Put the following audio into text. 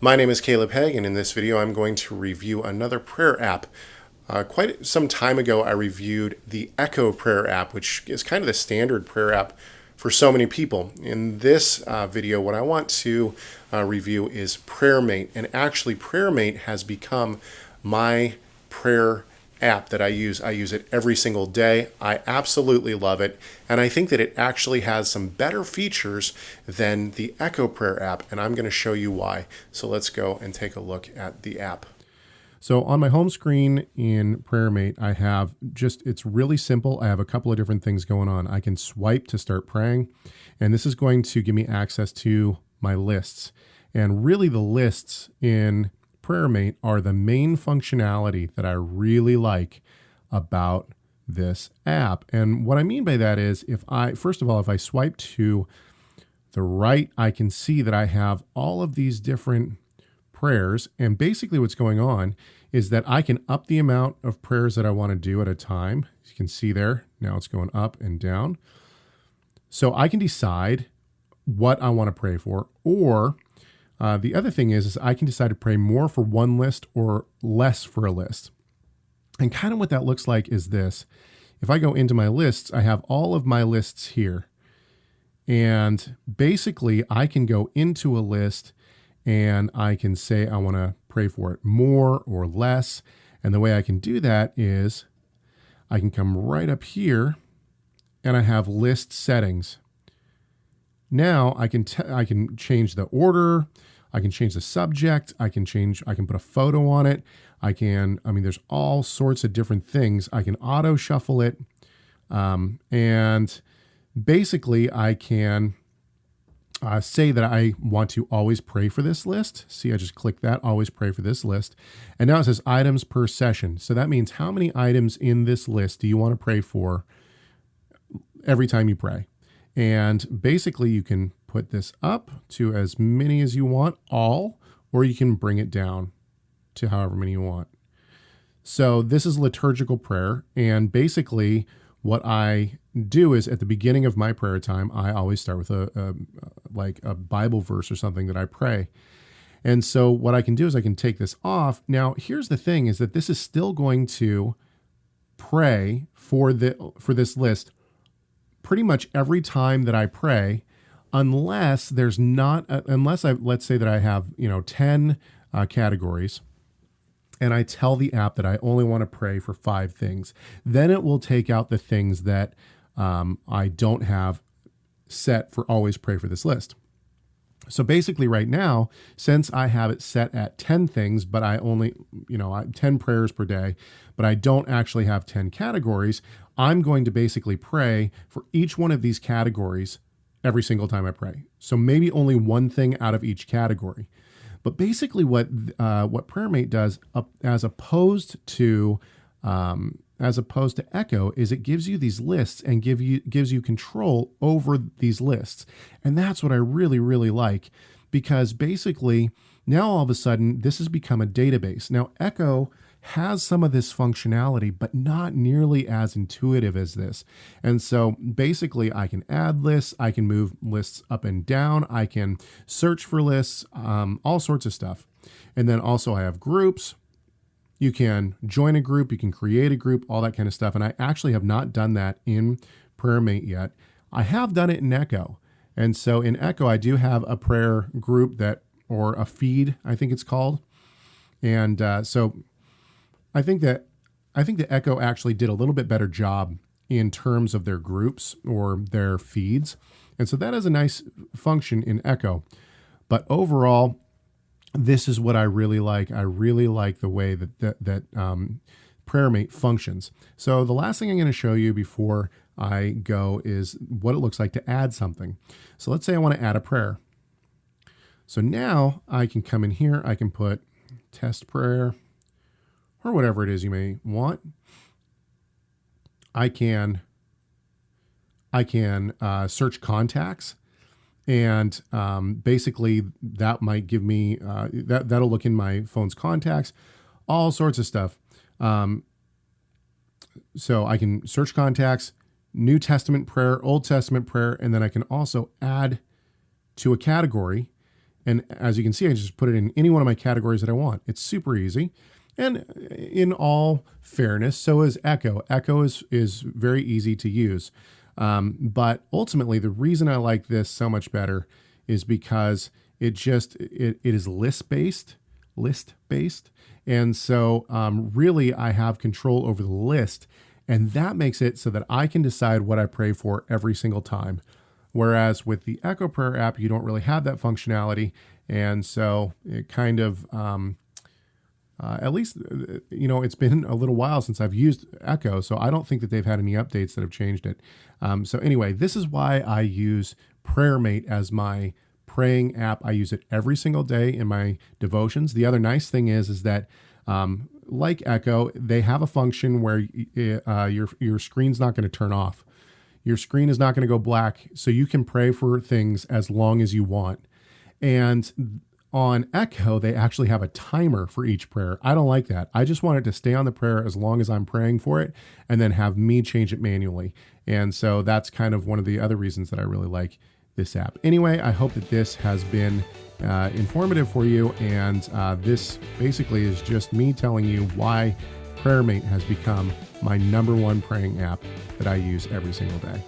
My name is Caleb Haig, and in this video I'm going to review another prayer app. Quite some time ago I reviewed the Echo prayer app, which is kind of the standard prayer app for so many people. In this video, what I want to review is PrayerMate, and actually PrayerMate has become my prayer app that I use. I use it every single day. I absolutely love it, and I think that it actually has some better features than the Echo Prayer app, and I'm going to show you why. So let's go and take a look at the app. So on my home screen in PrayerMate, I have it's really simple. I have a couple of different things going on. I can swipe to start praying, and this is going to give me access to my lists. And really the lists in PrayerMate are the main functionality that I really like about this app. And what I mean by that is first of all, if I swipe to the right, I can see that I have all of these different prayers. And basically what's going on is that I can up the amount of prayers that I want to do at a time. As you can see there, now it's going up and down. So I can decide what I want to pray for, or the other thing is I can decide to pray more for one list or less for a list. And kind of what that looks like is this. If I go into my lists, I have all of my lists here. And basically I can go into a list and I can say I want to pray for it more or less. And the way I can do that is I can come right up here and I have list settings. Now I can change the order, I can change the subject, I can put a photo on it. There's all sorts of different things. I can auto shuffle it. And basically I can say that I want to always pray for this list. See, I just click that, always pray for this list. And now it says items per session. So that means how many items in this list do you want to pray for every time you pray? And basically you can put this up to as many as you want, all, or you can bring it down to however many you want. So this is liturgical prayer. And basically what I do is at the beginning of my prayer time, I always start with a Bible verse or something that I pray. And so what I can do is I can take this off. Now, here's the thing is that this is still going to pray for this list pretty much every time that I pray, unless let's say that I have 10 categories, and I tell the app that I only want to pray for 5 things. Then it will take out the things that I don't have set for always pray for this list. So basically right now, since I have it set at 10 things, but I only, 10 prayers per day, but I don't actually have 10 categories, I'm going to basically pray for each one of these categories every single time I pray. So maybe only one thing out of each category. But basically what PrayerMate does, as opposed to Echo, is it gives you these lists and gives you control over these lists. And that's what I really, really like, because basically now all of a sudden this has become a database. Now Echo has some of this functionality, but not nearly as intuitive as this. And so basically I can add lists, I can move lists up and down, I can search for lists, all sorts of stuff. And then also I have groups. You can join a group, you can create a group, all that kind of stuff. And I actually have not done that in PrayerMate yet. I have done it in Echo. And so in Echo, I do have a prayer group or a feed, I think it's called. And so I think that Echo actually did a little bit better job in terms of their groups or their feeds. And so that is a nice function in Echo. But overall, this is what I really like. I really like the way that PrayerMate functions. So the last thing I'm going to show you before I go is what it looks like to add something. So let's say I want to add a prayer. So now I can come in here, I can put test prayer, or whatever it is you may want. I can search contacts, and basically that might give me that'll look in my phone's contacts, all sorts of stuff. So I can search contacts, New Testament prayer, Old Testament prayer, and then I can also add to a category. And as you can see, I just put it in any one of my categories that I want. It's super easy. And in all fairness, so is Echo. Echo is very easy to use. But ultimately, the reason I like this so much better is because it is list-based. And so really, I have control over the list. And that makes it so that I can decide what I pray for every single time. Whereas with the Echo Prayer app, you don't really have that functionality. And so it kind of, at least, it's been a little while since I've used Echo. So I don't think that they've had any updates that have changed it. So anyway, this is why I use PrayerMate as my praying app. I use it every single day in my devotions. The other nice thing is that, like Echo, they have a function where your screen's not going to turn off. Your screen is not going to go black, so you can pray for things as long as you want. And on Echo, they actually have a timer for each prayer. I don't like that. I just want it to stay on the prayer as long as I'm praying for it, and then have me change it manually. And so that's kind of one of the other reasons that I really like this app. Anyway, I hope that this has been informative for you, and this basically is just me telling you why PrayerMate has become my #1 praying app that I use every single day.